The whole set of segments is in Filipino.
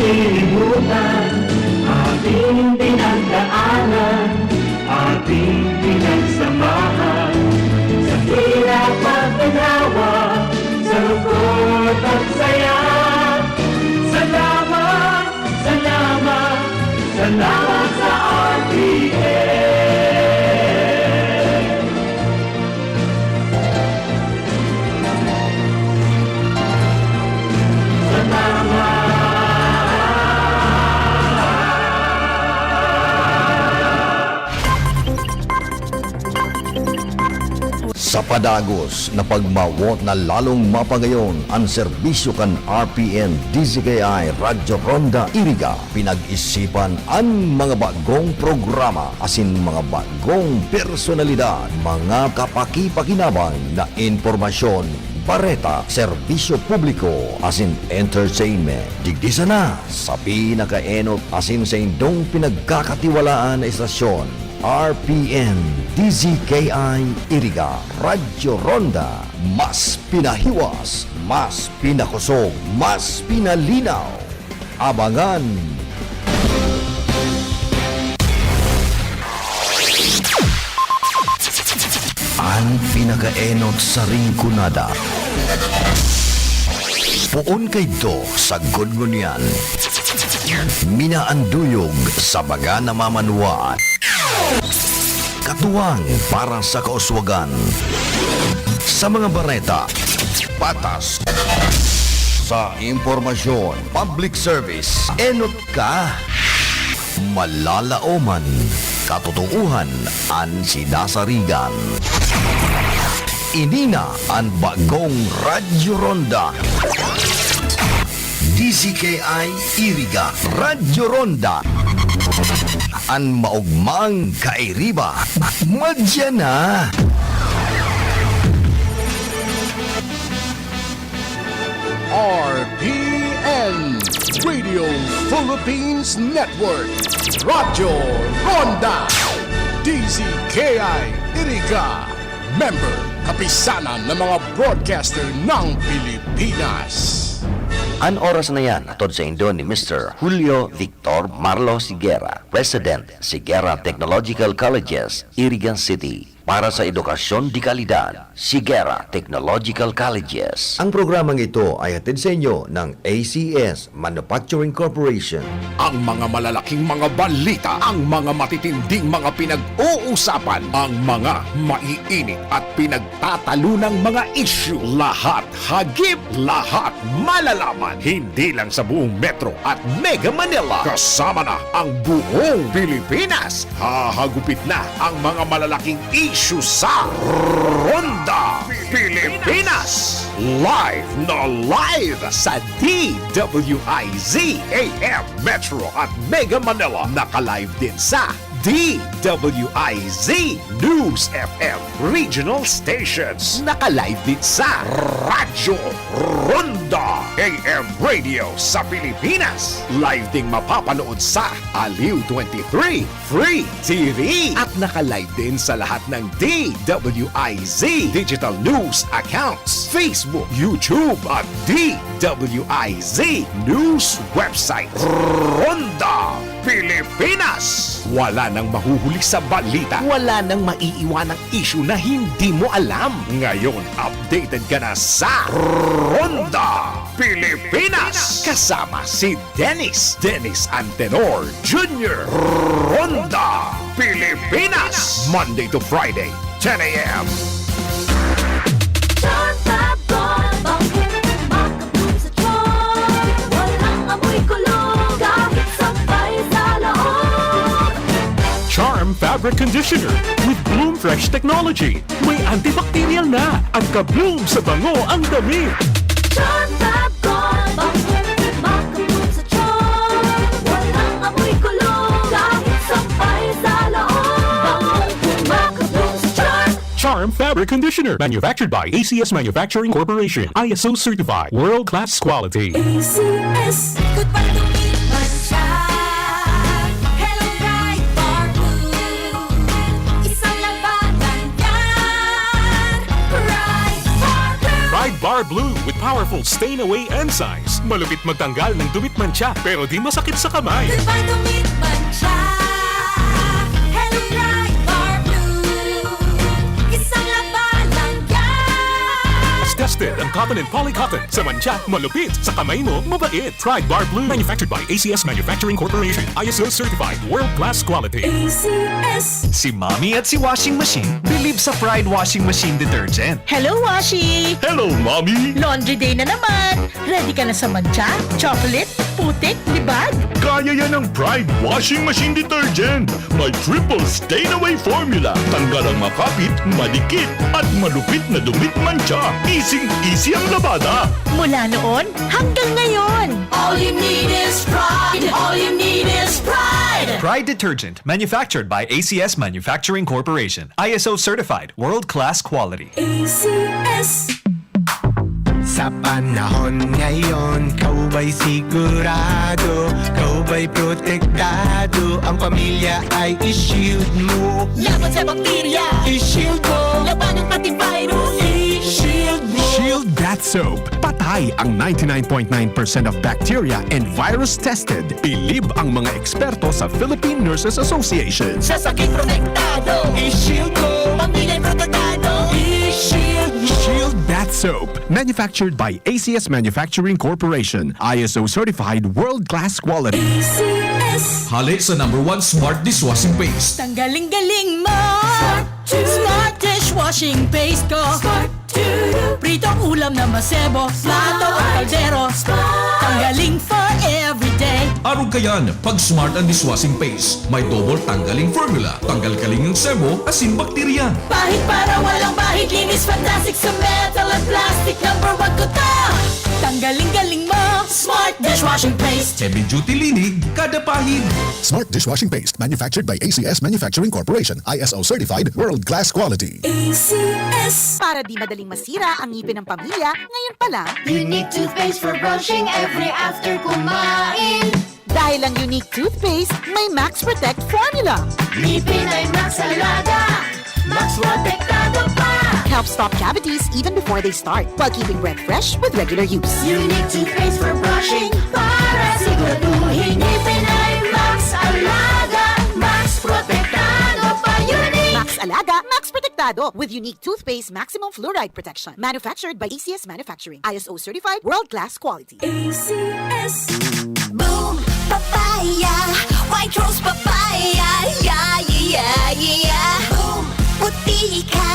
kalilimutan, ating pinagdaanan, ating pinagsamahan. Sa hirap at ginawa, sa lungkot at saya. Salamat, salamat, salamat sa RPN. Sa padagos na pagmawot na lalong mapagayon ang serbisyo kan RPN DZKI Radyo Ronda Iriga, pinag-isipan ang mga bagong programa asin mga bagong personalidad, mga kapakipakinabang na impormasyon, bareta, serbisyo publiko, asin entertainment. Digdisa na sa pinakaenot asin sa indong pinagkakatiwalaan na istasyon, RPN DZKI Iriga Radyo Ronda. Mas pinahiwas, mas pinakusog, mas pinalinaw. Abangan! Ang pinakaenot sa ringkunada. Puon kay do sa gudngunyan. Minaanduyog sa baga na mamanuan. Katuwang para sa kauswagan. Sa mga bareta, patas. Sa impormasyon, public service, enot ka. Malalaoman, katotohanan ang sinasarigan. Inina ang bagong Radyo Ronda. DZKI Iriga Radyo Ronda. Ang maugmang kairiba. Madya na! RPN Radio Philippines Network Radyo Ronda DZKI Iriga Member Kapisanan ng mga broadcaster ng Pilipinas. An oras na yan, atod sa indo ni Mr. Julio Victor Marlo Siguera, President, Siguera Technological Colleges, Irigan City. Para sa edukasyon di kalidad, Siguera Technological Colleges. Ang programang ito ay hatid sa inyo ng ACS Manufacturing Corporation. Ang mga malalaking mga balita, ang mga matitinding mga pinag-uusapan, ang mga maiinit at pinagtatalunang mga issue. Lahat hagip, lahat malalaman. Hindi lang sa buong Metro at Mega Manila. Kasama na ang buong Pilipinas. Hahagupit na ang mga malalaking issue sa Ronda Pilipinas. Live na live sa DWIZ AM Metro at Mega Manila. Naka-live din sa DWIZ News FM Regional Stations. Naka-live din sa Radyo Ronda AM Radio sa Pilipinas. Live ding mapapanood sa Aliw 23 Free TV. At naka-live din sa lahat ng DWIZ Digital News accounts, Facebook, YouTube at DWIZ News website. Ronda Pilipinas. Wala nang mahuhuli sa balita. Wala nang maiiwanang issue na hindi mo alam. Ngayon, updated ka na sa Ronda Pilipinas. Kasama si Dennis Antenor Jr. Ronda Pilipinas. Monday to Friday, 10 a.m. Charm Fabric Conditioner with Bloom Fresh Technology. May antibacterial na at ka-bloom sa bango ang damit. Charm Fab Gold, makabloom sa charm. Walang amoy kulong, kahit sampay sa loob. Makabloom sa charm. Charm Fabric Conditioner. Manufactured by ACS Manufacturing Corporation. ISO certified. World-class quality. ACS, goodbye to me, Masya. Hello, bright Barbu. Isang labanan yan. Bright Barbu. Pride Bar Bar Blue with powerful stain-away enzymes. Malupit magtanggal ng dumit mancha pero di masakit sa kamay. Goodbye dumit mancha. Hello Bright Bar Blue. Isang labanan yan. As tested ang cotton and polycotton. Sa mancha, malupit. Sa kamay mo, mabait. Pride Bar Blue. Manufactured by ACS Manufacturing Corporation. ISO certified. World-class quality. ACS. Si Mommy at si Washing Machine believe sa Pride Washing Machine Detergent. Hello, Washi! Hello, Mommy! Laundry day na naman! Ready ka na sa mancha, chocolate, putik, libag? Kaya yan ng Pride Washing Machine Detergent. May triple stain-away formula. Tanggal ang makapit, madikit, at malupit na dumit mancha. Easy ang labada. Mula noon hanggang ngayon. All you need is pride. All you need is pride. Pride Detergent, manufactured by ACS Manufacturing Corporation. ISO certified, world-class quality. ACS. Sa panahon ngayon, kau ba'y sigurado? Kau ba'y protektado? Ang pamilya ay i-shield mo. Laban sa bakterya, I-shield mo. labanan pati virus. I-shield mo. Shield That Soap. Patay ang 99.9% of bacteria and virus tested. Bilib ang mga eksperto sa Philippine Nurses Association. Sa sakit protektado, I-shield mo. pamilya protektado. I-shield mo. Shield That Soap. Manufactured by ACS Manufacturing Corporation. ISO certified world-class quality. ACS. Hali sa #1 Smart Dishwashing Paste. Tanggaling-galing mo. Smart dishwashing paste ko. Smart to you. Pritong ulam na masebo, plato o kaldero. Tanggaling for everyday. Arog kayan, pag Smart and Dishwashing Paste, may double tanggaling formula. Tanggal kaling ng sebo, asin bakterya. Bahid para walang bahid, linis fantastic sa metal at plastic. #1 ko to. Tanggaling-galing mo. Smart dishwashing paste. Heavy duty linig, kada pahid. Smart Dishwashing Paste, manufactured by ACS Manufacturing Corporation. ISO certified, world-class quality. ACS. Para di madaling masira ang ngipin ng pamilya, ngayon pa lang, Unique toothpaste for brushing every after kumain. dahil ang unique toothpaste, may Max Protect formula. Ngipin ay Max Alaga. Max Protektado pa. Helps stop cavities even before they start, while keeping breath fresh with regular use. Unique toothpaste for brushing para siguraduhin ngipin ay Max Alaga. Max Protektado pa. Unique. Max Alaga, Max Protectado with unique toothpaste maximum fluoride protection. Manufactured by ACS Manufacturing. ISO certified, world-class quality. ACS. Boom, papaya, white rose papaya, yeah, yeah, yeah. Boom, puti ka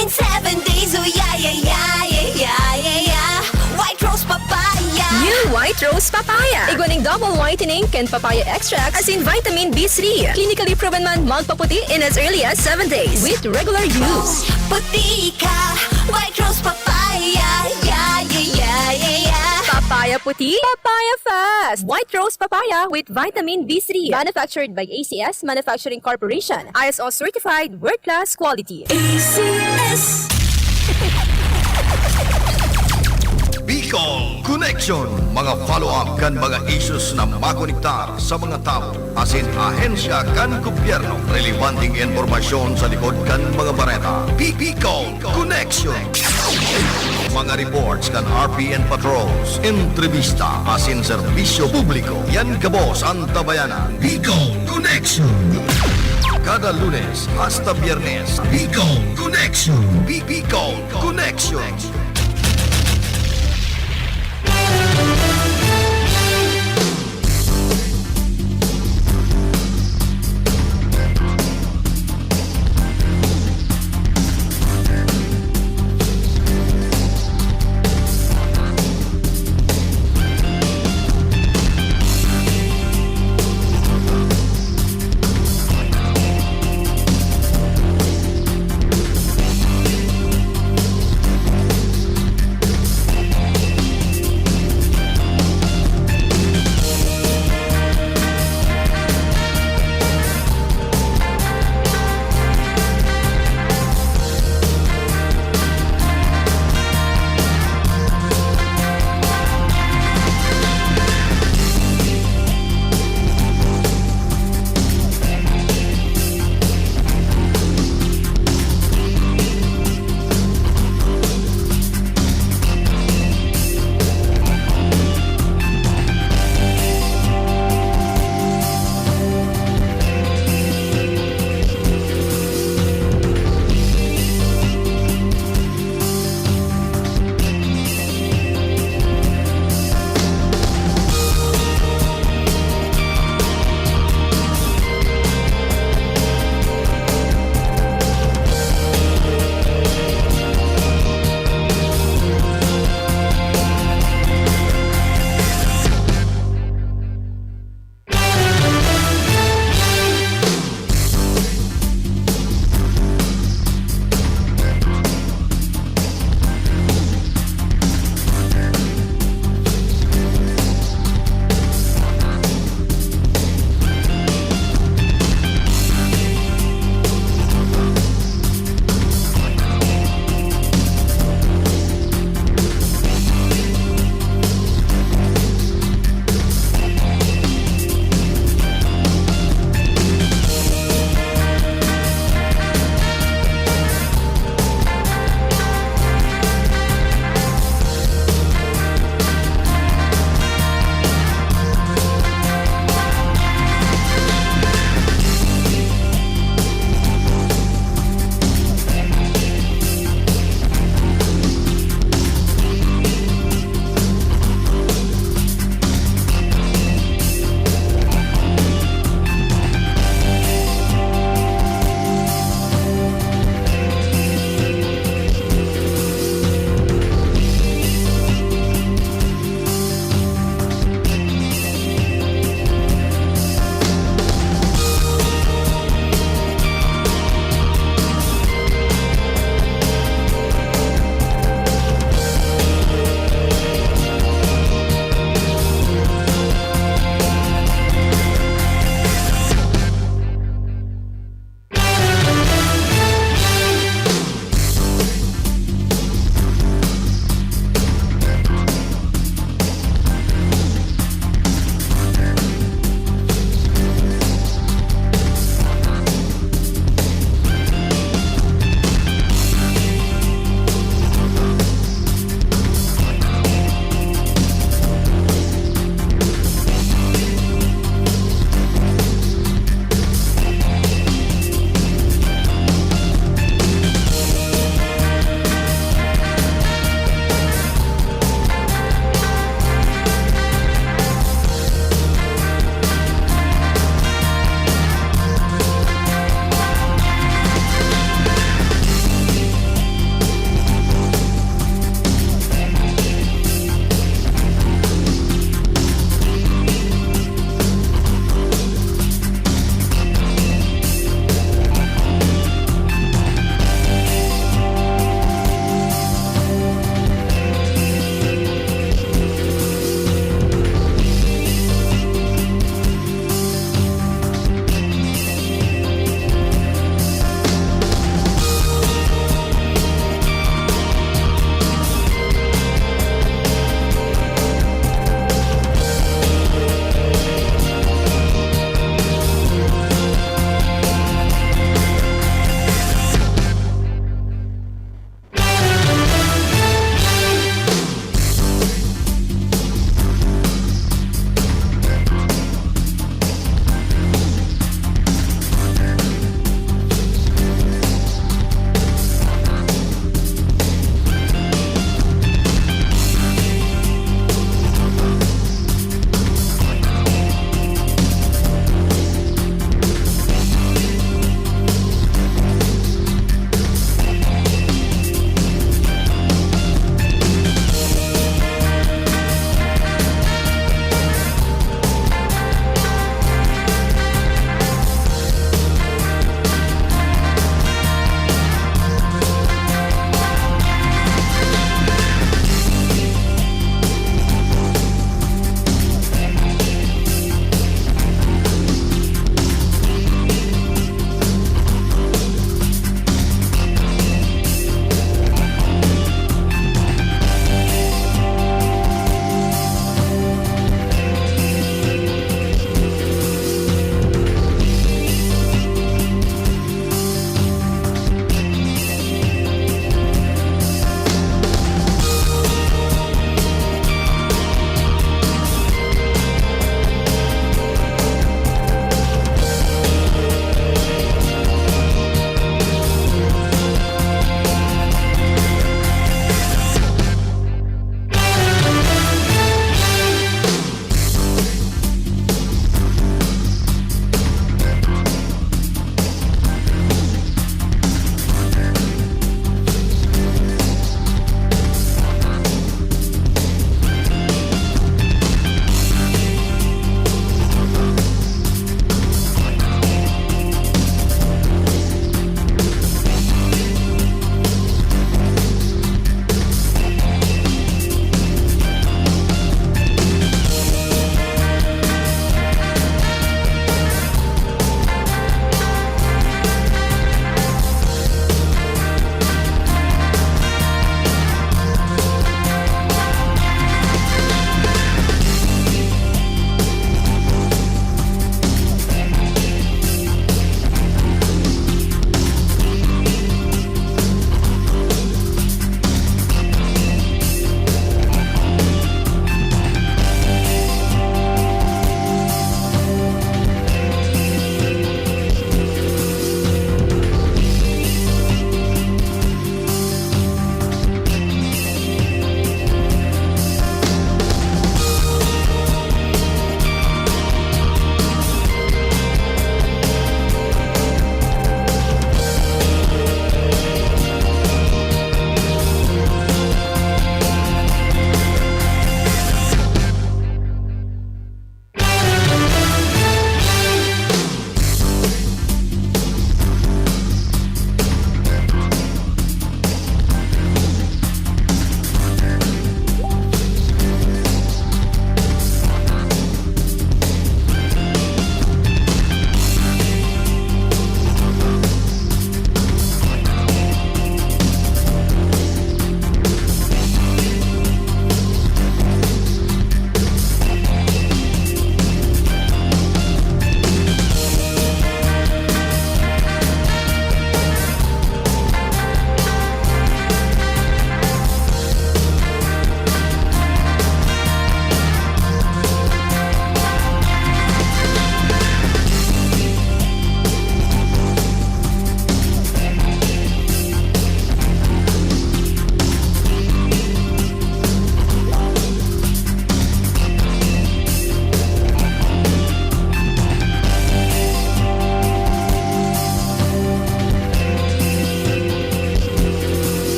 in 7 days, oh yeah, yeah, yeah, yeah, yeah, yeah. White rose papaya. New White Rose Papaya. Iguaning double whitening and papaya extract as in vitamin B3. Clinically proven man magpaputi in as early as 7 days with regular use. Puti ka, white rose papaya, yeah, yeah, yeah, yeah, yeah. Papaya puti, papaya fast. White Rose Papaya with vitamin B3. Manufactured by ACS Manufacturing Corporation. ISO certified world-class quality. ACS. Bicol Connection. Mga follow-up kan mga issues na makonektar sa mga tao. Asin ahensya kan gobyerno. Relevanting informasyon sa likod kan mga bareta. Bicol Connection. Mga reports kan RPN patrols. Entrevista asin serbisyo publiko. Yan kabos ang tabayanan. Bicol Connection. Kada Lunes hasta Biyernes. Bicol Connection. Bicol Connection.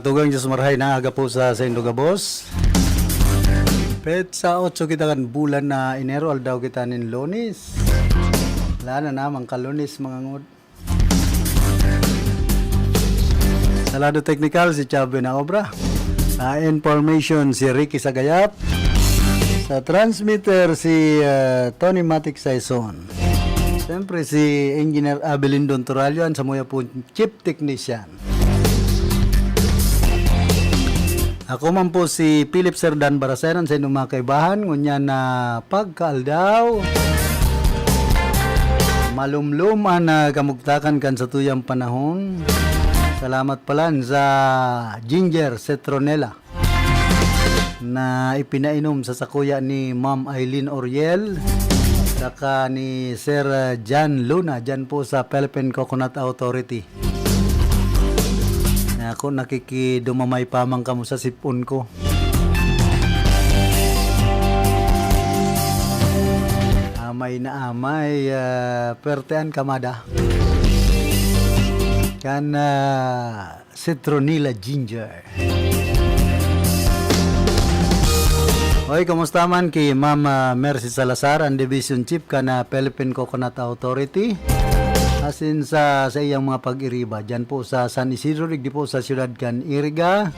tugang Diyos marhay na aga po sa Indogabos. Pet sa 8 kita kan bulan na Enero aldaw kita nin Lunes. Wala na namang kalunis mga ngod. Sa lado technical si Chabe na obra. Sa information si Ricky Sagayap. Sa transmitter si Tony Matic Saison. Siyempre si Engineer Abelin Don Turalio sa muya po Chief Technician. Ako man po si Philip Serdan Baraseran sa inyong mga kaibahan. Ngunya na pagkaaldaw. Malumluman na kamugtakan kan sa tuyang panahon. Salamat pala sa ginger citronella na ipinainom sa sakuya ni Ma'am Eileen Oriel saka ni Sir John Luna dyan po sa Philippine Coconut Authority. Ako nakikidumamay pamang kamo sa sipon ko. Amay na amay, pertean kamada. Kan citronella ginger. Hoy, kamusta man kay Ma'am Mercy Salazar, ang Division Chief ka na Philippine Coconut Authority. Asin sa iyang mga pag-iriba. Diyan po sa San Isidro, di po sa siyudad kan Iriga.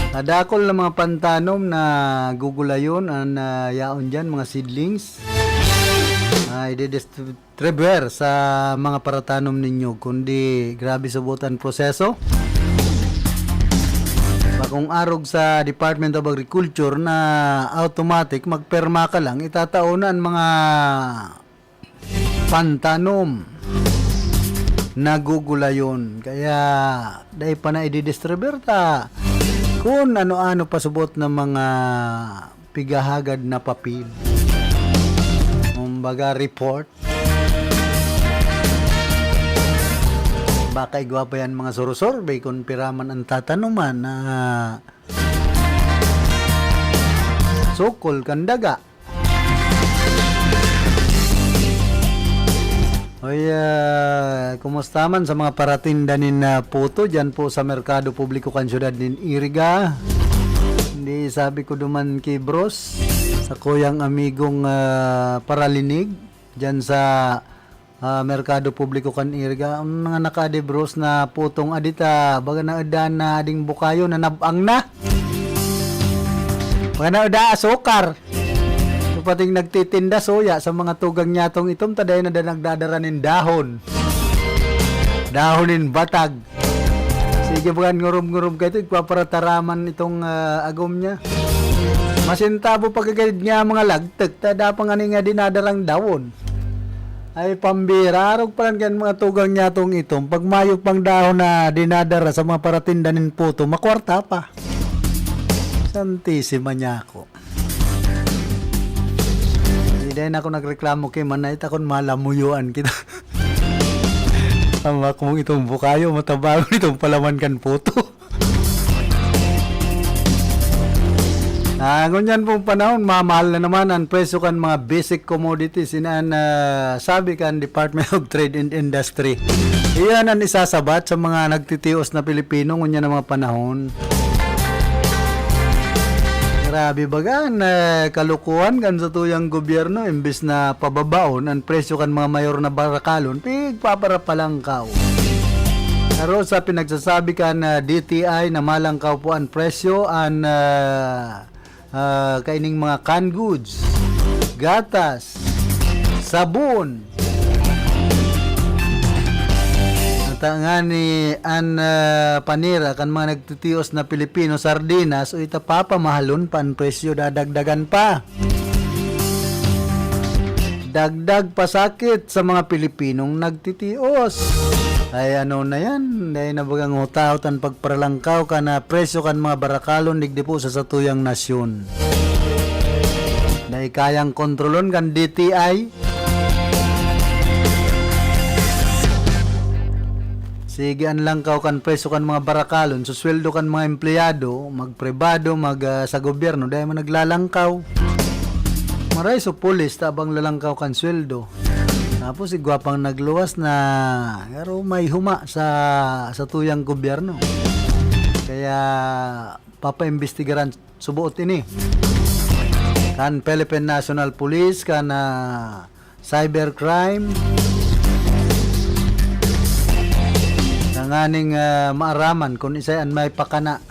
Nadakol na mga pantanom na gugulayon ang yaon dyan, mga seedlings. I-distribuer sa mga paratanom ninyo. Kundi grabe subutan proseso. Kung arog sa Department of Agriculture na automatic, magperma ka lang, itataonan mga pantanom na gugulayon. Kaya, dahil pa na i-distribuer ta kung ano-ano pasubot ng mga pigahagad na papel. Kumbaga report. Baka igwapa yan mga surusorbe kung piraman ang tatanuman na sukol kandaga. Oy, kumusta man sa mga paratindanin na puto dyan po sa Merkado Publiko kan siyudad nin Iriga. Hindi sabi ko duman kay Bros sa kuyang amigong paralinig dyan sa Merkado Publiko kan Iriga. Ang mga nakade Bros na putong adita baga na edan na ading bukayo na nabang na. Baga na eda asukar. Pating nagtitinda soya sa mga tugang nyatong itom taday na nagdadaranin dahon. Dahonin batag. Sige bukan ngurum-ngurum kayo ito, ipaparataraman itong agom niya. Masintabo pagkagayad niya mga lagtag, tada pa nga nga dinadarang dahon. Ay pambira, arog pa lang yan mga tugang nyatong itom, pag mayok pang dahon na dinadara sa mga paratindanin puto, makwarta pa. Santisima niya ako. Dahil ako nagreklamo kay Manay, takon malamuyuan kita. Ama kung itong bukayo, matabago itong palaman kan puto. Ngunyan pong panahon, mamahal na naman ang presyo kan mga basic commodities inaan sabi kan Department of Trade and Industry. Iyan ang isasabat sa mga nagtitios na Pilipino ngunyan ang mga panahon. Grabe bagan, kalukuhan kan sa tuyang gobyerno imbis na pababaon ang presyo kan mga mayor na barakalon, pigpapara palangkaw. Pero sa pinagsasabi kan DTI na malangkaw po ang presyo ang kaining mga canned goods, gatas, sabon. Nga ni an panira kan mga nagtitios na Pilipino sardinas o itapapamahalon pa ang presyo, dadagdagan pa. Dagdag pasakit sa mga Pilipinong nagtitios. Ay ano na yan, dahil nabagang hutautan pagparalangkaw ka na presyo kan mga barakalon digdi po sa satuyang nasyon. Dahil kayang kontrolon kan DTI. Sige an langkaw kan preso kan mga barakalon, susweldo kan mga empleyado, magpribado, sa gobyerno, dahil man naglalangkaw. Maray so pulis, tabang lalangkaw kan sweldo. Tapos si gwapang nagluwas na, pero may huma sa tuyang gobyerno. Kaya papaimbestigaran subuot ini. Kan Philippine National Police, kan cybercrime, nanganing maaraman kung isayan may pakana.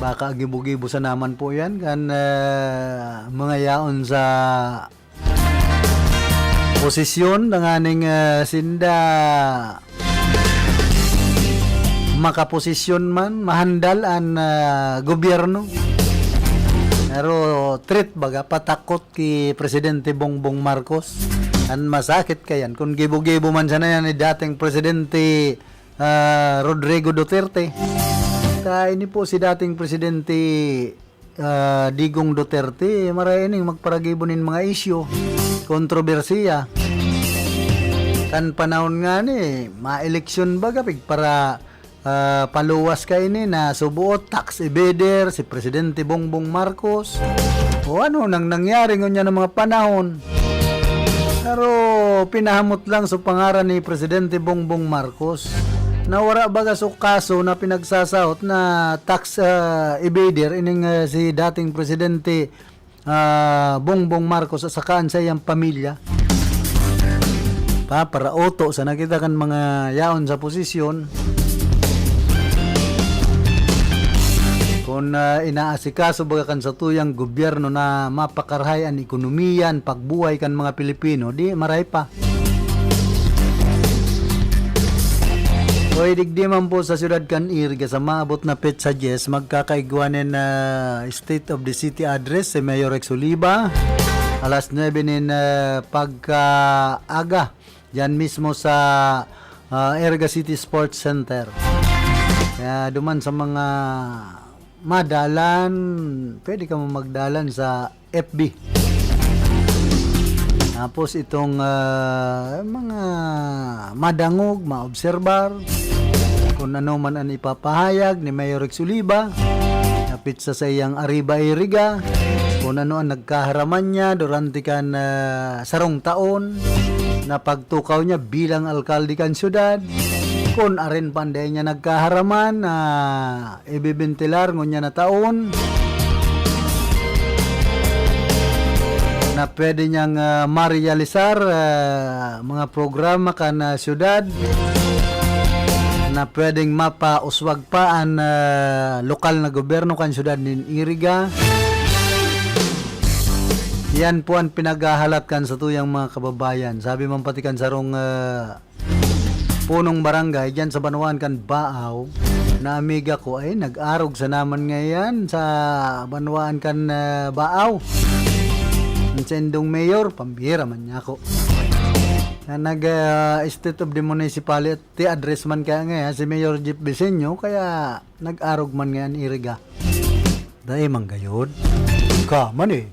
Baka gibo-gibo sa naman po yan kan mga yaon sa posisyon nanganing sinda makaposisyon man mahandal an gobyerno. Pero threat baga patakot ki Presidente Bongbong Marcos. An masakit kayan kung gibo-gibo man sana yan ni dating Presidente Rodrigo Duterte. Ini po si dating Presidente Digong Duterte, marahining magparagibonin mga isyu, kontrobersiya. Kan panahon nga ni, ma-eleksyon baga para paluwas ka ini na subuot tax evader si Presidente Bongbong Marcos. O ano nang nangyari ngunya ng mga panahon. Pero pinahamot lang sa pangaran ni Presidente Bongbong Marcos. Nawara baga so kaso na pinagsasahot na tax evader ining si dating Presidente Bongbong Marcos at sakaan sa iyang pamilya. Para oto sa nakita kan mga yaon sa posisyon. Kung inaasikaso baga kan sa tuyang gobyerno na mapakarhay ang ekonomiyan, pagbuhay kan mga Pilipino, di maray pa. Hoy digdi man po sa siyudad kan Iriga sa maabot na petsa 10 magkakaigwanin na State of the City address si Mayor Rex Oliva alas 9 nin pagkaaga yan mismo sa Iriga City Sports Center. Kaya duman sa mga madalan, pwede ka magdalan sa FB. Tapos itong mga madangog, maobserbar kung ano man ang ipapahayag ni Mayor Rex Oliva napit sa iyang Arriba Iriga, kung ano ang nagkaharaman niya durante kan sarong taon na pagtukaw niya bilang alkalde kan syudad, kung arin panday niya nagkaharaman na ibibentilar ngunya na taon na pwede niyang marealisar mga programa kan syudad na pwedeng mapauswag pa ang lokal na gobyerno kan syudad nin Iriga. Yan po ang pinaghahalat kan sa tuyang mga kababayan. Sabi man pati kan sarong punong barangay dyan sa Banuan kan Baaw na amiga ko ay nag-arog sa naman ngayon sa Banuan kan Baaw. Sendong mayor, pambira man niya ako. Na nag-state of the municipality address man kaya nga si Mayor Jeep Besenyo, kaya nag-arog man nga ang Iriga. Dahil manggayod. Kaman eh.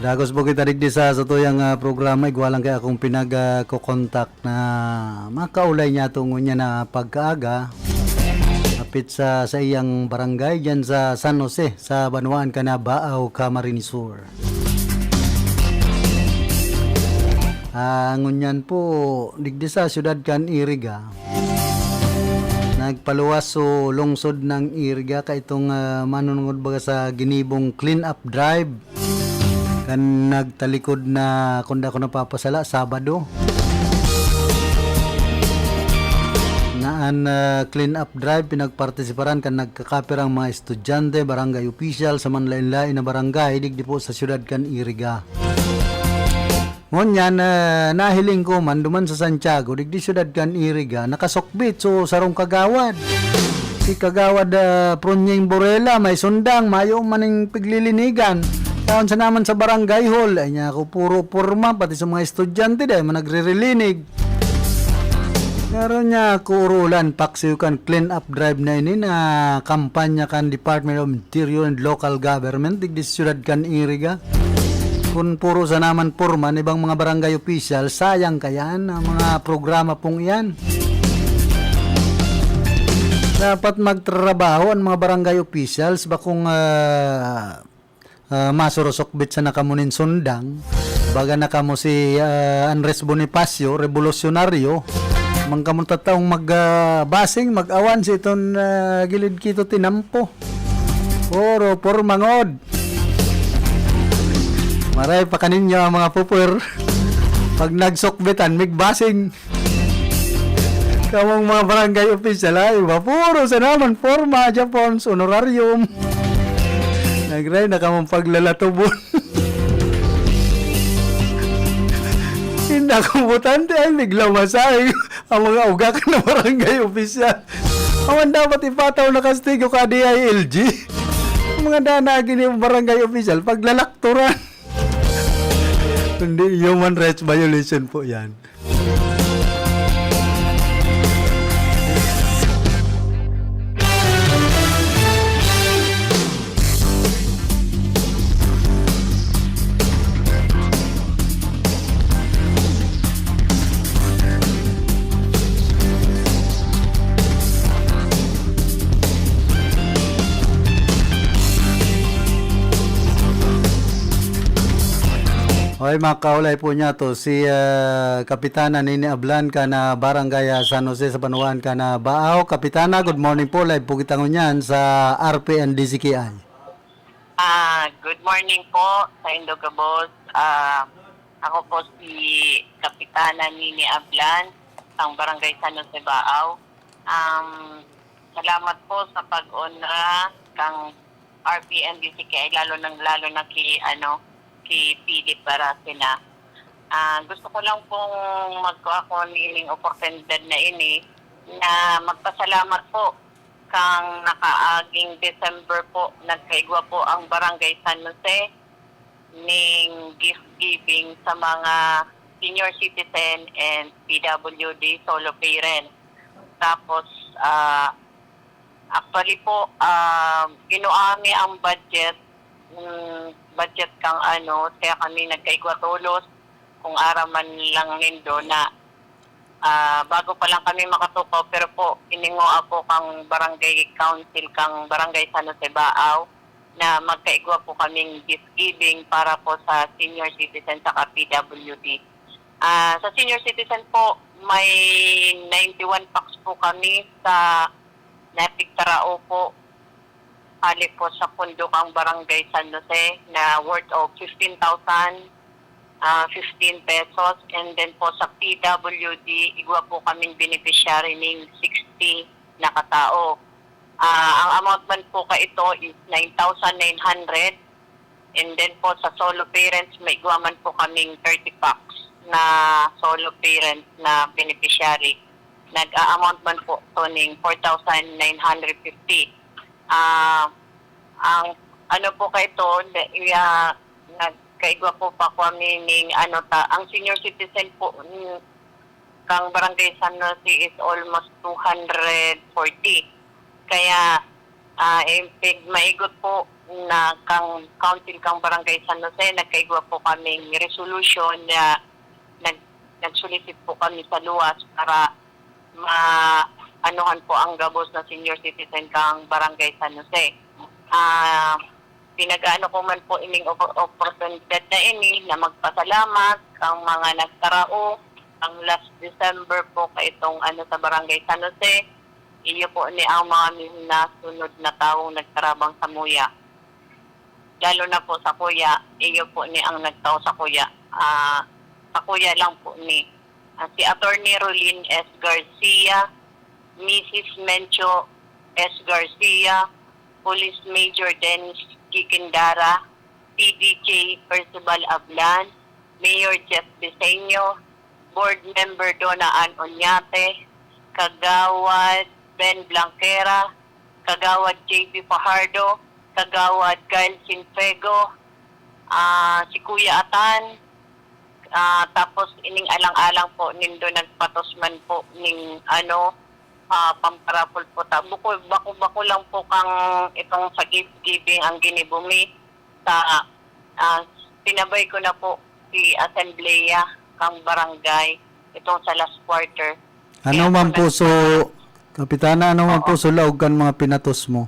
Dagos po kita digdi sa tuyang programa, igwalang kaya akong pinag-kokontak na makaulay niya tungo niya na pagkaaga. Kapit sa iyang barangay dyan sa San Jose, sa Banuan Cana, Baaw, Camarines Sur. Ngunyan po, digdi sa syudad kan Iriga. Nagpaluwas so lungsod ng Iriga ka itong manunungod baga sa ginibong clean up drive. Kan nagtalikod na kunda ko napapasala Sabado. Naan clean up drive pinagpartisiparan kan nagkakapirang mga estudyante, barangay official sa manlain-lain na barangay digdi po sa syudad kan Iriga. Ngunyan, nahiling ko man duman sa Santiago, digdi syudad kan Iriga, nakasokbit so sarong kagawad. Si kagawad Pronyeng Borela, may sundang, mayo maning piglilinigan. Taon sa naman sa barangay hall, ay niya ako puro porma, pati sa mga estudyante dahil managre-relinig. Ngayon niya ako urulan, paksiw kan clean up drive na ini na kampanya kan Department of Interior and Local Government, digdi syudad kan Iriga. Kung puro sa naman porman, ibang mga barangay official, sayang kayan ang mga programa pong iyan. Dapat magtrabaho ang mga barangay officials bakong masurosokbit sa nakamunin sundang. Baga nakamo si Andres Bonifacio, revolusyonaryo. Mangkamunta taong magbasing, mag-awan si itong gilid kito tinampo. Puro mangod. Maray pa kaninyo ang mga pupur. Pag nagsokbetan, migbasing. Kamang mga barangay official ay puro sa naman forma, Japons, honorarium. Nagray na kamang paglalatubon. Hindi akong butante ay biglang masay ang mga ugak na barangay official. Awan dapat ipataw na kastigo ka DILG. Ang mga danagin yung barangay official, paglalakturan. Hindi, human rights violation po yan. Okay, mga kaulay po niya to si Kapitana Nini Ablan ka na Barangay San Jose sa Banuan ka na Baaw. Kapitana, good morning po. Live po kita ngunyan sa RPN DCKI. Good morning po sa Indogabos. Ako po si Kapitana Nini Ablan, ang Barangay San Jose Baaw. Salamat po sa pag-honra kang RPN DCKI, lalo na kay Philip Barasina. Gusto ko lang pong magkuha niling oportunidad na ini na magpasalamat po kang nakaaging December po nagkaigwa po ang Barangay San Jose ning gift giving sa mga senior citizen and PWD solo parent. Tapos actually po ginuami ang budget kang kaya kami nagkaigwa tulos kung araman lang nindo na bago pa lang kami makatupaw pero po iningo ako kang barangay council kang Barangay San Jose Baaw na magkaigwa po kaming gift giving para po sa senior citizen sa PWD. Sa senior citizen po may 91 packs po kami sa Napigtarao po. Ali po sa pundo kang Barangay San Jose na worth of 15,000 15 pesos, and then po sa PWD igwa po kaming beneficiary ng 60 na katao. Ang amount man po ka ito is 9,900, and then po sa solo parents may igwa man po kaming 30 packs na solo parents na beneficiary. Nag-a-amount man po ito ng 4,950. Ang ano po kay ito, nagkaigwa po pa kami ng ang senior citizen po kang Barangay San Jose is almost 240. Kaya maigot po council kang Barangay San Jose, nagkaigwa po kaming resolution na nagsolicit po kami sa luwas para anuhan po ang gabos na senior citizen kang Barangay San Jose. Pinag-ano ko man po ining oportunidad na ini na magpasalamat ang mga nagtarao ang last December po kaitong sa Barangay San Jose. Iyo po ni ang mga nasunod na taong nagtarabang sa Muya. Lalo na po sa Kuya, iyo po ni ang nagtao sa Kuya. Sa Kuya lang po ni si Attorney Rolin S. Garcia, Mrs. Mencho S. Garcia, Police Major Dennis Kikindara, PDJ Percival Ablan, Mayor Jeff Diseño, Board Member Donna Ann Oñate, Kagawad Ben Blanquera, Kagawad JB Fajardo, Kagawad Kyle Sinfego, si Kuya Atan, tapos ining alang-alang po nindo nagpatosman po ning pamparapol po ta. Bako lang po kang itong sa gift-giving ang ginibumi sa pinabay ko na po si Assembleya kang barangay itong sa last quarter. Ano man po Kapitana, ano man po laog kan mga pinatos mo?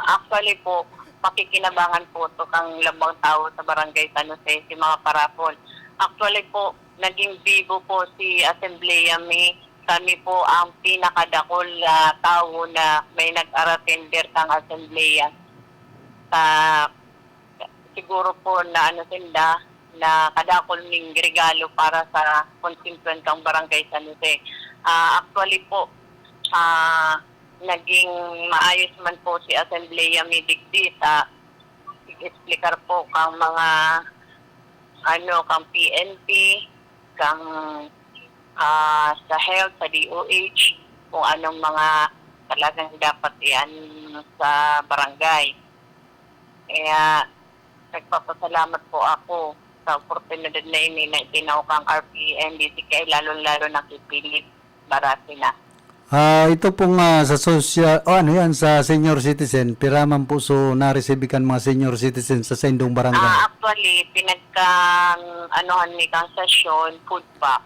Actually po, pakikinabangan po to kang labang tao sa Barangay San Jose, si mga parapol. Actually po, naging vivo po si Assembleya Mi. Kami po ang pinakadakol na tao na may nag-aratender kang Assembleya. Siguro po na sinda na kadakol ning regalo para sa constituent kang Barangay San Jose. Actually po, naging maayos man po si Assembleya Midigdi sa explicar po kang mga kang PNP, kang sa health, sa DOH, kung anong mga talagang dapat yan sa barangay. Kaya nagpapasalamat po ako sa oportunidad na ini na itinaw kang RPN, DCK, lalo-lalo na kay Philip Barasina. Ito pong sa social, sa senior citizen, piraman po na-receive kan mga senior citizen sa Sendong Barangay. Actually, pinagka-anuhan ni kang sesyon, food pack.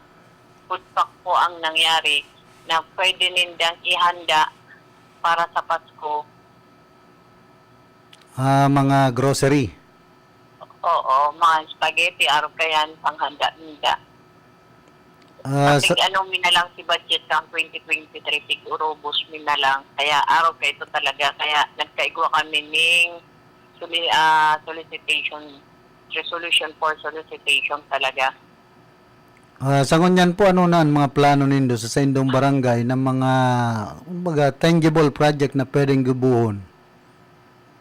Food pack po ang nangyari na pwede nindang ihanda para sa Pasko. Mga grocery. Oo, mga spaghetti, araw kayan, panghanda-handa. Minalang si budget kang 2023, siguro bus minalang. Kaya araw ka ito talaga. Kaya nagkaigwa kami ng resolution for solicitation talaga. Sa ngunyan po, mga plano nindo sa Sendong Barangay ng mga tangible project na pwedeng gubuhon?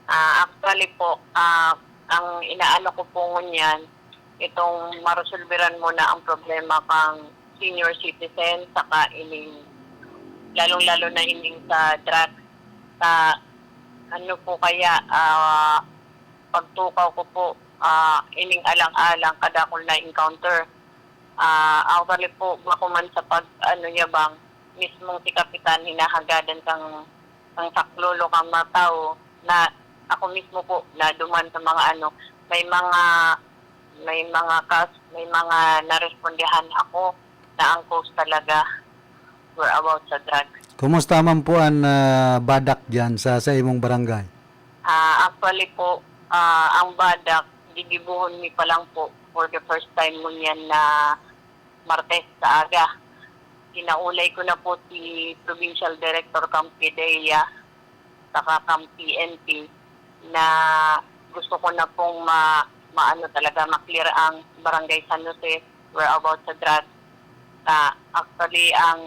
Actually po, ang inaano ko po ngunyan, itong maresolveran mo na ang problema kang senior citizen, saka lalong-lalo na ining sa drugs, sa pagtukaw ko po, ining alang-alang kadakol na encounter. Actually po, bako man sa mismong si Kapitan, hinahagadan kang saklolo kang mga tao, na ako mismo po, na duman sa mga may mga narespondihan ako na ang cause talaga were about sa drugs. Kumusta man po ang badak dyan sa imong barangay? Actually po, ang badak, gigibuhon mi pa lang po for the first time mo yan na Martes sa aga. Kinaulay ko na po si Provincial Director kang PDEA saka kang PNP na gusto ko na pong ma-clear ang Barangay San Jose were about sa drugs. Actually, ang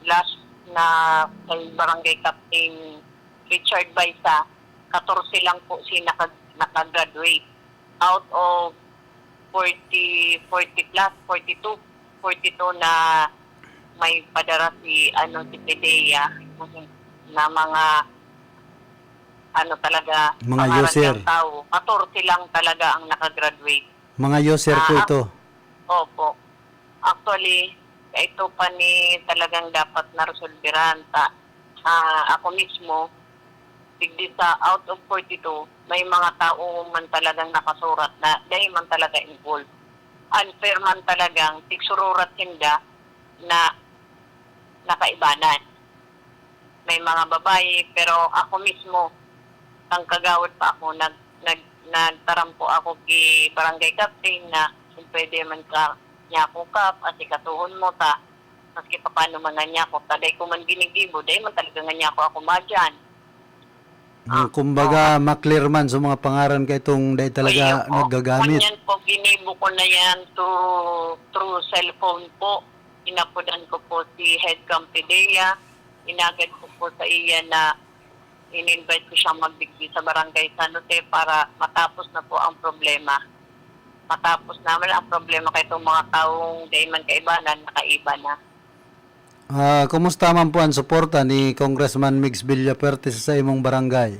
last na kay Barangay Captain Richard Baisa, 14 lang po si nakagraduate. Out of 42 na may padara si PDEA na mga mga user. Tao. 14 lang talaga ang nakagraduate. Mga user po ito? Opo. Actually, ito pa ni talagang dapat na resolveran. Ako mismo, digdi sa out of 42, may mga tao man talagang nakasurat na dahil man talaga involved. Unfair man talagang tiksururat hinda na nakaibanan. May mga babae, pero ako mismo, ang kagawad pa ako, nagtarampo ako kay barangay captain na kung pwede man ka nyako kap, asikasuhon mo ta, maski pa paano mga nyako, taday ko man ginigibo, dahil man talaga nga nyako ako madyan. Kumbaga, maklear man sa mga pangaran kay itong dahil talaga nagagamit. Kunyan po, ginibo ko na yan through cellphone po. Inapudan ko po si Head Campidea. Inagad ko po sa iya na in-invite ko siyang magbigay sa Barangay San Jose para matapos na po ang problema. Matapos naman ang problema kay itong mga taong dahil man kaibanan, nakaiba na. Kumusta man po ang suporta ni Congressman Mix Villafuerte sa imong barangay?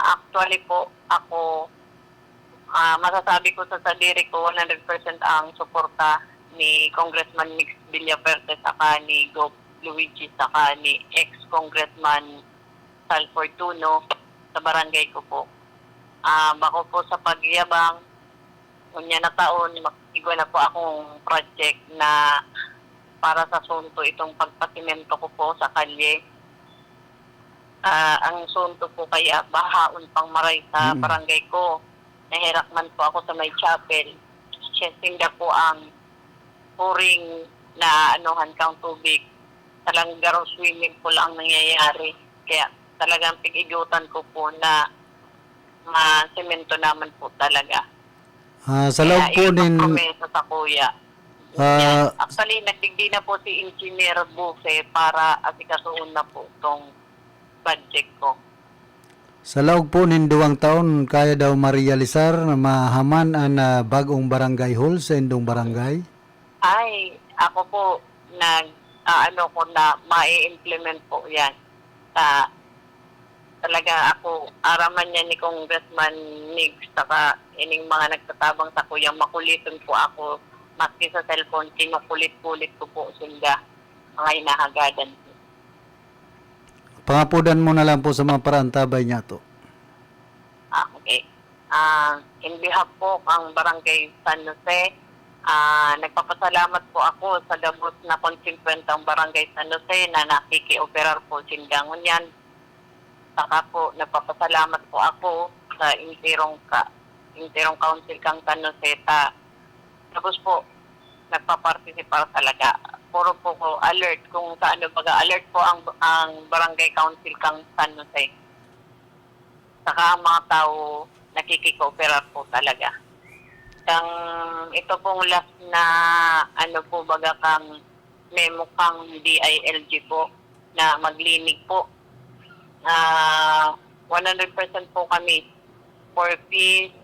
Actually po, ako, masasabi ko sa sarili ko, 100% ang suporta ni Congressman Mix Villafuerte saka ni Gov. Luigi saka ni ex-Congressman Sal Fortuno sa barangay ko po. Bako po sa pagyabang, unya na taon, igwa na po akong project na para sa sunto itong pagpasimento ko po sa kalye. Ang sunto po kaya bahaon pang maray sa barangay ko. Nahirak man po ako sa may chapel. Sinda po ang puring na anuhan kang tubig. Talagang garo swimming pool ang nangyayari. Kaya talagang pig-igutan ko po na masemento naman po talaga. Sa loob po din... sa kuya. Actually, nagdigdi na po si Engineer Bufe para asikasuhin na po itong budget ko. Sa laog po nin 2 taon, kaya daw marealisar na mahaman ang bagong barangay hall sa indong barangay? Ay, ako po, ko na ma-implement po yan. Talaga ako, araman niya ni Congressman Nix, saka ining mga nagtatabang sa kuya, makulitin po ako. Maski sa cellphone, kinukulit-kulit ko po sila mga inahagadan. Pangapudan mo na lang po sa mga parantabay niya to. Okay. In behalf po ang Barangay San Jose, nagpapasalamat po ako sa gabos na konsinkwenta ang Barangay San Jose na nakiki-operar po sindangon yan. Saka po, nagpapasalamat po ako sa Intirong Council kang San Jose. Tapos po, nagpaparticipar talaga. Puro po ko alert kung saan alert po ang Barangay Council kang San Jose. Saka ang mga tao nakikikooperar po talaga. Ito pong last na kang memo kang DILG po na maglinig po. 100% po kami for peace.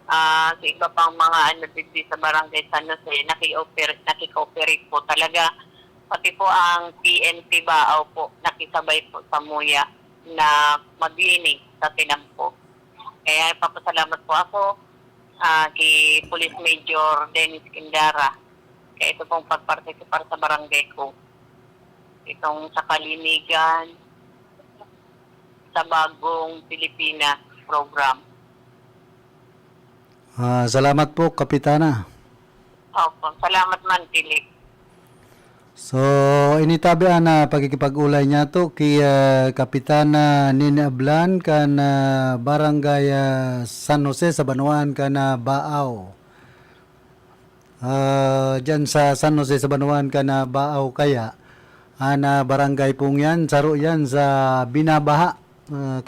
Sa iba pang mga sa Barangay San Jose, nakikooperate po talaga. Pati po ang PNP Baaw po, nakisabay po sa Muya na maglinig sa tinampo. Kaya papasalamat po ako kay Police Major Dennis Kindara. Kaya ito pong pagparticipar sa barangay ko. Itong sa kalinigan, sa bagong Pilipinas program. Salamat po, Kapitana. Opo, salamat man, Tilik. So, initabi na pagkikipag-ulay niya to kay Kapitana Nina Ablan kan Barangay San Jose sa Banuan kan Baaw. Diyan sa San Jose sa Banuan kan Baaw kaya ana barangay pong yan, saro yan sa binabaha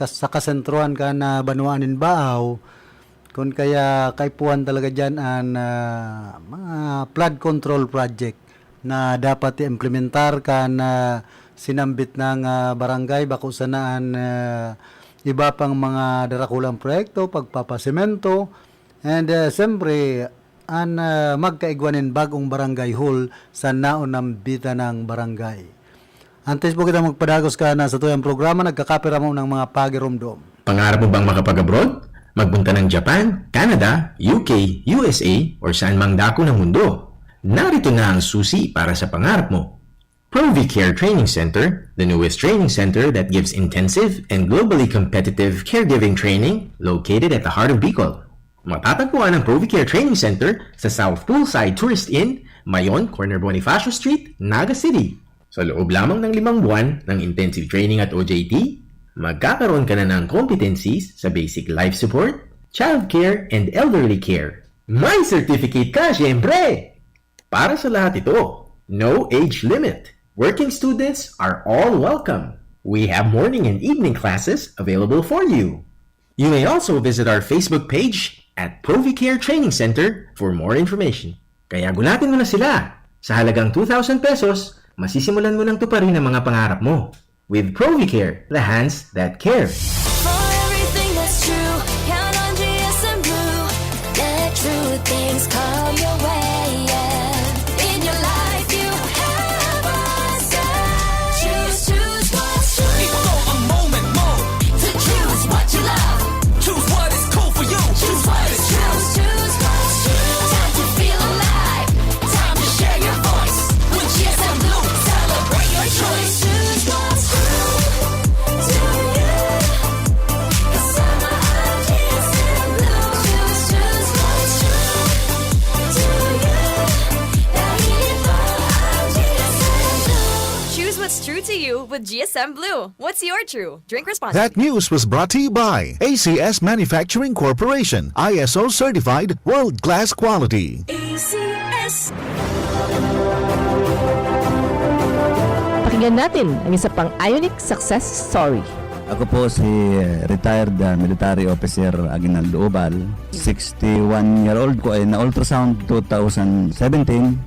sa kasentruan kan Banuanin Baaw. Kung kaya kaipuan talaga dyan ang mga flood control project na dapat i-implementar kan sinambit ng barangay bako sanaan iba pang mga darakulang proyekto, pagpapasemento, and siyempre ang magkaigwanin bagong barangay hall sa naunang bita ng barangay. Antes po kita magpadagos ka na sa tuyang programa, nagkakapira mo ng mga pagirumdom. Pangarap mo bang makapag-abroad? Magpunta ng Japan, Canada, UK, USA, or saan mang dako ng mundo. Narito na ang susi para sa pangarap mo. ProviCare Training Center, the newest training center that gives intensive and globally competitive caregiving training located at the heart of Bicol. Matatagpuan ang ProviCare Training Center sa South Poolside Tourist Inn, Mayon, Corner Bonifacio Street, Naga City. Sa loob lamang ng 5 buwan ng intensive training at OJT, magkakaroon ka na ng competencies sa basic life support, child care, and elderly care. May certificate ka, syempre! Para sa lahat ito, no age limit. Working students are all welcome. We have morning and evening classes available for you. You may also visit our Facebook page at ProviCare Training Center for more information. Kaya gulatin mo na sila. Sa halagang 2,000 pesos, masisimulan mo nang tuparin ang mga pangarap mo. With ProviCare, the hands that care. For everything that's true, count on GSM Blue. Let true things come your way. Yeah. In your life, you have a say. Choose what's true. Ito ang moment mo To choose what you love. Choose what is cool for you. Choose what is true. Choose what's true. Time to feel alive. Time to share your voice. With GSM Blue, celebrate your choice. Choose what's true to you. Kasama ang GSM Blue. Choose what's true to you. Dahil ito ang GSM Blue. Choose what's true to you with GSM Blue. What's your true? Drink responsibly. That news was brought to you by ACS Manufacturing Corporation, ISO certified, world-class quality. ACS. Pakinggan natin ang isa pang Ionic success story. Ako po si retired military officer Aguinaldo Obal. 61-year-old ko ay na-ultrasound 2017,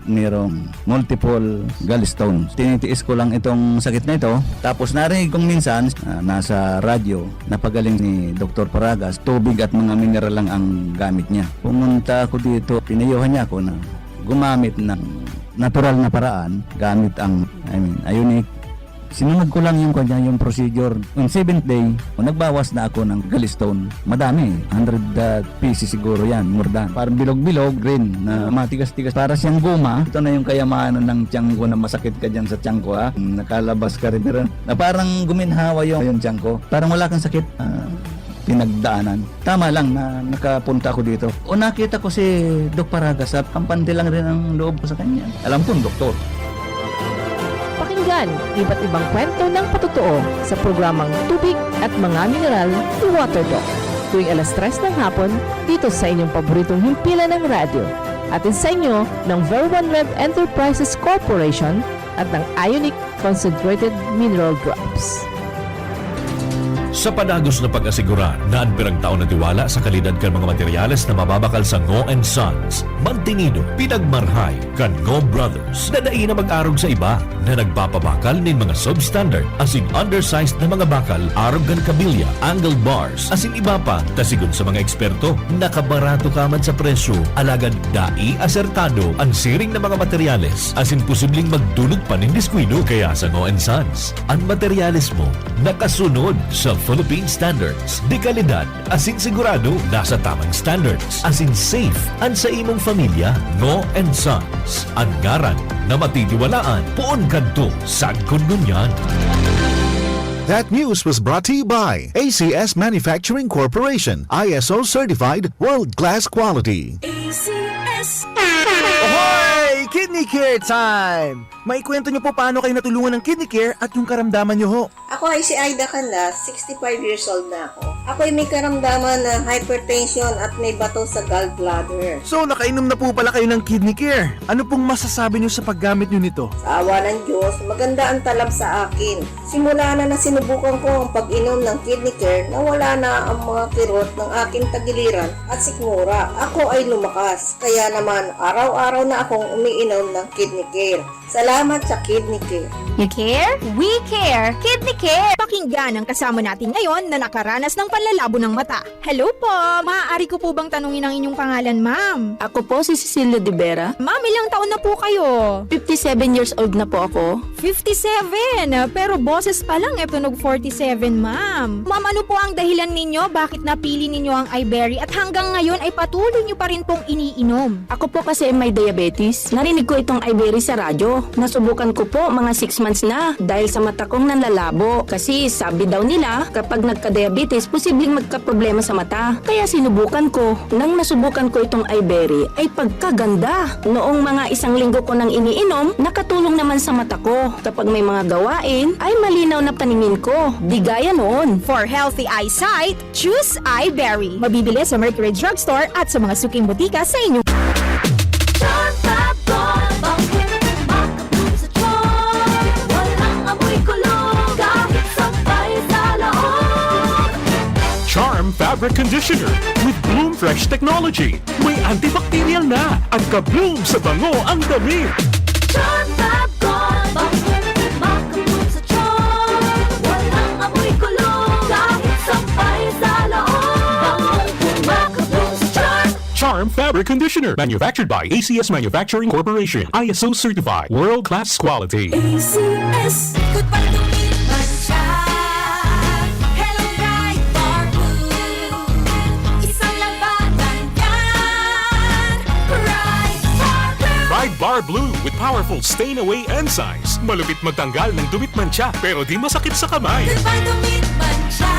mayroong multiple gallstones. Tinitiis ko lang itong sakit na ito. Tapos narinig kong minsan, nasa radyo, napagaling ni Dr. Paragas, tubig at mga mineral lang ang gamit niya. Pumunta ako dito, pinayuhan niya ako na gumamit ng natural na paraan, gamit ang Ionic. Sinunod ko lang yung procedure. On 7th day, nagbawas na ako ng gallstone. Madami, 100 pieces siguro yan, more than. Parang bilog-bilog, green, na matigas-tigas. Para siyang guma. Ito na yung kayamanan ng tiyan ko na masakit ka dyan sa tiyan ko, ha? Nakalabas ka rin. Pero, na parang guminhawa yung tiyan ko. Parang wala kang sakit. Pinagdaanan. Tama lang na nakapunta ako dito. O nakita ko si Doc Paragas at kampante lang rin ang loob ko sa kanya. Alam ko, doktor. Pakinggan iba't ibang kwento ng patotoo sa programang Tubig at Mga Mineral ni Waterdoc tuwing alas 3 ng hapon dito sa inyong paboritong himpilan ng radyo. Atin sa inyo ng Ver1 Red Enterprises Corporation at ng Ionic Concentrated Mineral Drops. Sa panagos na pag-asigura na ang pirang taon na tiwala sa kalidad kan mga materyales na mababakal sa Ngo & Sons, mantinido, pinagmarhay kan Ngo Brothers na daig na mag-arog sa iba na nagpapabakal nin mga substandard as in undersized na mga bakal, arog kan kabilya, angled bars, as in iba pa, tasigon sa mga eksperto, nakabarato kaman sa presyo, alagad dai asertado ang siring na mga materyales as in posibleng magdulot pa nin diskwido kaya sa Ngo & Sons. Ang materyales mo nakasunod sa Philippine standards. Di kalidad, asin sigurado, nasa tamang standards. Asin safe, ang sa imong familia, Ngo & Sons. Ang ngaran na matitiwalaan, puon kadto, sagkon ngunyan. That news was brought to you by ACS Manufacturing Corporation, ISO certified, world-class quality. ACS. Ahoy! Kidney Care time! Maikwento niyo po paano kayo natulungan ng Kidney Care at yung karamdaman niyo ho. Ako ay si Aida Canlas, 65 years old na ako. Ako ay may karamdaman ng hypertension at may bato sa gallbladder. So, nakainom na po pala kayo ng Kidney Care. Ano pong masasabi niyo sa paggamit niyo nito? Sa awa ng Diyos, maganda ang talab sa akin. Simula na sinubukan ko ang pag-inom ng Kidney Care, nawala na ang mga kirot ng aking tagiliran at sikmura. Ako ay lumakas, kaya naman araw-araw na akong umiinom ng Kidney Care. Salamat sa Kidney Care. You care? We care! Kidney Care! Pakinggan ang kasama natin ngayon na nakaranas ng panlalabo ng mata. Hello po! Maaari ko po bang tanungin ang inyong pangalan, ma'am? Ako po si Cecilia De Vera. Ma'am, ilang taon na po kayo? 57 years old na po ako. 57, pero boses pa lang tunog 47, ma'am. Ma'am, ano po ang dahilan ninyo bakit napili ninyo ang iBerry at hanggang ngayon ay patuloy nyo pa rin pong iniinom? Ako po kasi may diabetes. Narinig ko itong iBerry sa radyo. Nasubukan ko po mga 6 months na dahil sa mata kong nanlalabo. Kasi sabi daw nila kapag nagka-diabetes, posibleng magka-problema sa mata. Kaya sinubukan ko. Nang nasubukan ko itong iBerry ay pagkaganda. Noong mga 1 linggo ko nang iniinom, nakatulong naman sa mata ko. Kapag may mga gawain, ay malinaw na paningin ko. Di gaya noon. For healthy eyesight, choose iBerry. Mabibili sa Mercury Drugstore at sa mga suking butika sa inyo. Charm Fabric Conditioner with Bloom Fresh Technology. May antibacterial na at ka-bloom sa bango ang damit. Charm Fab Gold, makabloom sa charm. Walang amoy kulong, kahit sampay sa loob. Makabloom sa charm. Charm Fabric Conditioner, manufactured by ACS Manufacturing Corporation. ISO certified, world-class quality. ACS, goodbye to me, Mancha. Hello, Bright Bar Blue. Isang labanan yan. Bright Bar Blue. Pride Bar Blue with powerful stain-away enzymes. Malupit magtanggal ng dumit mancha pero di masakit sa kamay. Goodbye to me, Mancha.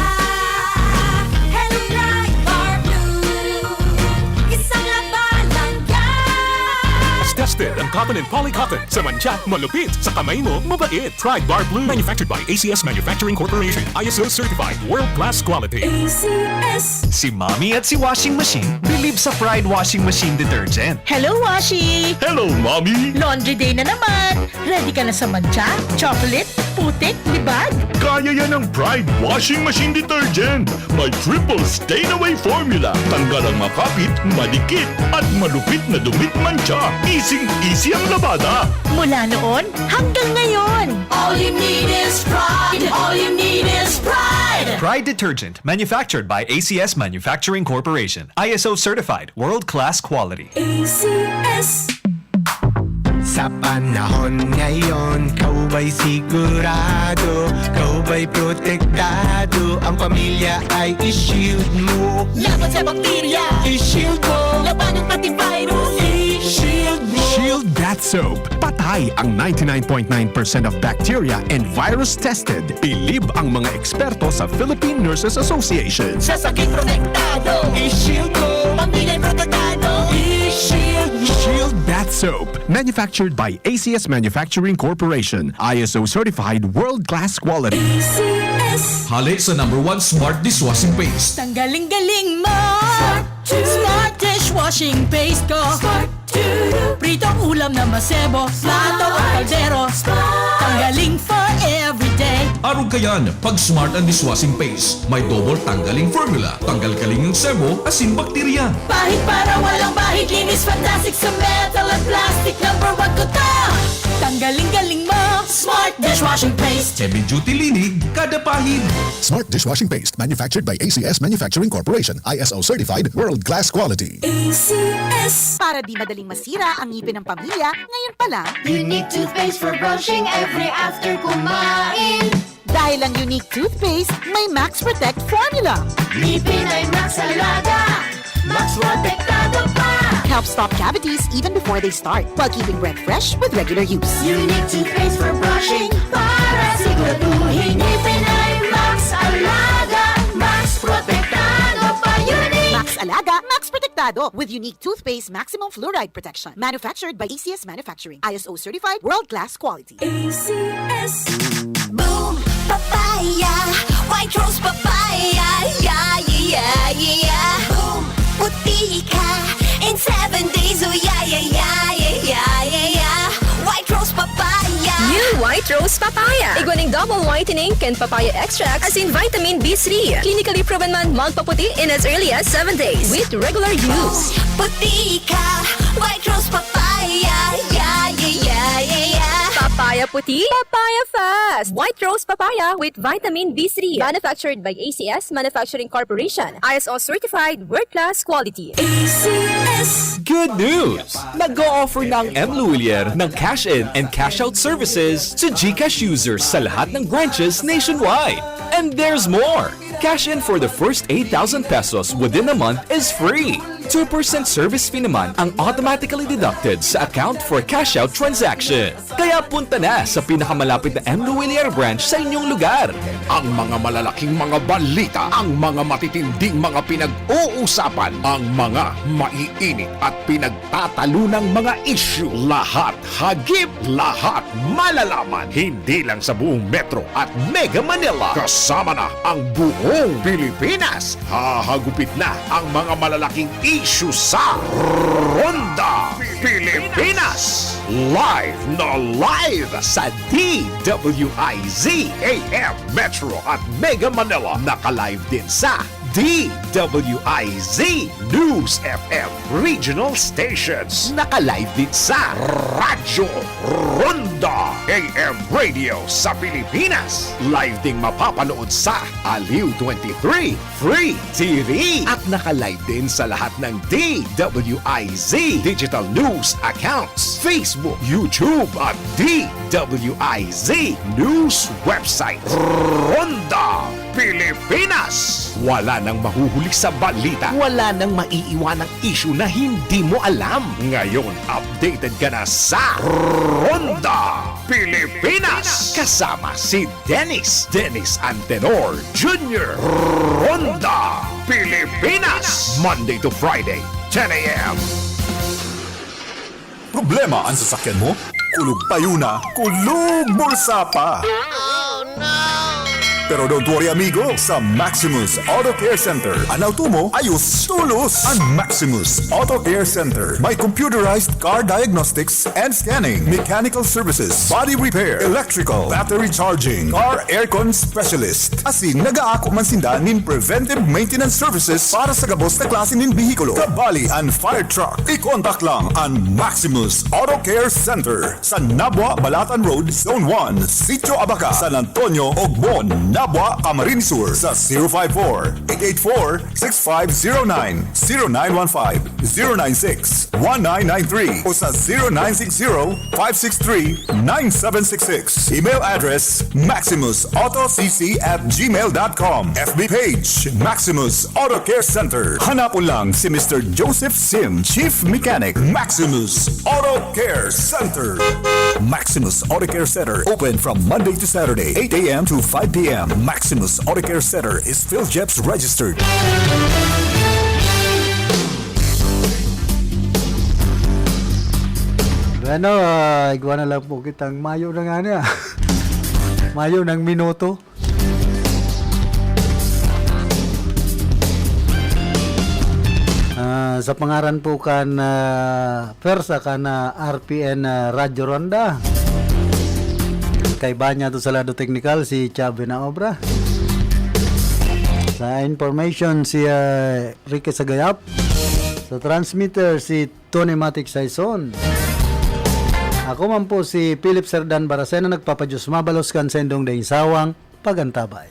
Hello, Bright Bar Blue. Isang labanan yan. As tested ang cotton and polycotton. Sa mancha, malupit. Sa kamay mo, mabait. Pride Bar Blue, manufactured by ACS Manufacturing Corporation. ISO certified, world-class quality. ACS. Si Mommy at si Washing Machine believe sa Pride Washing Machine Detergent. Hello, Washi! Hello, Mommy! Laundry day na naman! Ready ka na sa mancha, chocolate, putik, libag? Kaya yan ang Pride Washing Machine Detergent. May triple stain-away formula. Tanggal ang makapit, madikit, at malupit na dumit mancha. Easy ang labada. Mula noon hanggang ngayon. All you need is pride. All you need is pride. Pride Detergent, manufactured by ACS Manufacturing Corporation. ISO certified, world-class quality. ACS. Sa panahon ngayon, kau ba'y sigurado? Kau ba'y protektado? Ang pamilya ay i-shield mo. Laban sa bakterya, I-shield mo. laban ng pati virus, I-shield mo. Shield That Soap. Patay ang 99.9% of bacteria and virus tested. Bilib ang mga eksperto sa Philippine Nurses Association. sa sakit protektado, I-shield mo. pamilya'y protektado, I-shield mo. Shield That Soap. Manufactured by ACS Manufacturing Corporation. ISO certified, world-class quality. ACS. Hali sa #1 Smart Dishwashing Paste. Tanggaling-galing mo. Smart dishwashing paste ko. Pritong ulam na masebo, plato o kaldero. Tanggaling for everyday. Arog kayan, pag Smart and Dishwashing Paste, may double tanggaling formula. Tanggal kaling ng sebo, asin bakterya. Bahid para walang bahid, linis fantastic sa metal at plastic. #1 ko to. Tanggaling-galing mo. Smart dishwashing paste. Heavy duty linig, kada pahid. Smart Dishwashing Paste, manufactured by ACS Manufacturing Corporation. ISO certified, world-class quality. ACS. Para di madaling masira ang ngipin ng pamilya, ngayon pa lang, Unique toothpaste for brushing every after kumain. dahil ang unique toothpaste, may Max Protect formula. Ngipin ay Max Alaga. Max protektado pa. Helps stop cavities even before they start, while keeping breath fresh with regular use. Unique toothpaste for brushing para siguraduhin ngipin ay Max Alaga. Max protektado pa. Unique. Max Alaga, Max Protectado with unique toothpaste maximum fluoride protection. Manufactured by ACS Manufacturing. ISO certified, world-class quality. ACS. Boom papaya, white rose papaya, yeah yeah yeah. Boom puti ka in 7 days, oh yeah yeah yeah yeah yeah yeah. White rose papaya. New White Rose Papaya. Iguaning double whitening and papaya extract as in vitamin B3. Clinically proven man magpaputi in as early as 7 days with regular use. Puti ka, white rose papaya, yeah yeah yeah yeah yeah. Papaya puti, papaya fast. White Rose Papaya with vitamin B3. Manufactured by ACS Manufacturing Corporation. ISO certified, world-class quality. ACS. Good news! Nag-o-offer na ang M. Luwilier ng cash-in and cash-out services sa GCash users sa lahat ng branches nationwide. And there's more! Cash-in for the first 8,000 pesos within a month is free. 2% service fee naman ang automatically deducted sa account for cash-out transaction. Kaya punta na sa pinakamalapit na M. Luwilier branch sa inyong lugar. Ang mga malalaking mga balita, ang mga matitinding mga pinag-uusapan, ang mga maiinit at pinagtatalunang mga issue. Lahat hagip, lahat malalaman. Hindi lang sa buong Metro at Mega Manila. Kasama na ang buong Pilipinas. Hahagupit na ang mga malalaking issue sa Ronda Pilipinas. Live na live sa DWIZ AM Metro at Mega Manila. Naka-live din sa DWIZ News FM Regional Stations. Naka-live din sa Radyo Ronda AM Radio sa Pilipinas. Live ding mapapanood sa Aliw 23 Free TV. At naka-live din sa lahat ng DWIZ Digital News accounts, Facebook, YouTube at DWIZ News website. Ronda Pilipinas. Wala nang mahuhuli sa balita. Wala nang maiiwanang issue na hindi mo alam. Ngayon, updated ka na sa Ronda Pilipinas. Kasama si Dennis Antenor Jr. Ronda Pilipinas. Monday to Friday, 10 a.m. Problema ang sasakyan mo? Kulog tayo na, kulog bulsa pa! Pero don't worry amigo, sa Maximus Auto Care Center, ang auto mo ayos tulos. Ang Maximus Auto Care Center may computerized car diagnostics and scanning, mechanical services, body repair, electrical, battery charging, car aircon specialist. Asin nag-aako man sinda nin preventive maintenance services para sa gabos na klase nin bihikulo, kabali and fire truck. I-contact lang ang Maximus Auto Care Center sa Nabwa, Balatan Road, Zone 1, Sitio Abaca, San Antonio, Ogbon, Nabwa, Camarines Sur sa 054-884-6509, 0915-096-1993 o sa 0960-563-9766. Email address maximusautocc@gmail.com. FB page Maximus Auto Care Center. Hanapon lang si Mr. Joseph Sim, Chief Mechanic, Maximus Auto Care Center. Maximus Auto Care Center, open from Monday to Saturday, 8 a.m. to 5 p.m. Maximus Auto Care Center is PhilJeps registered. Bueno, igwa na lang po kitang mayo na nga niya. Mayo ng minuto. Sa pangaran po kan Persa kan RPN Radyo Ronda. Kay Banya to sa lado technical si Chabe na obra. Sa information si Ricky Sagayap. Sa transmitter si Tony Matic Saison. Ako man po si Philip Serdan Baracena, nagpapadyos mabalos kan sendong daing sawang pagantabay.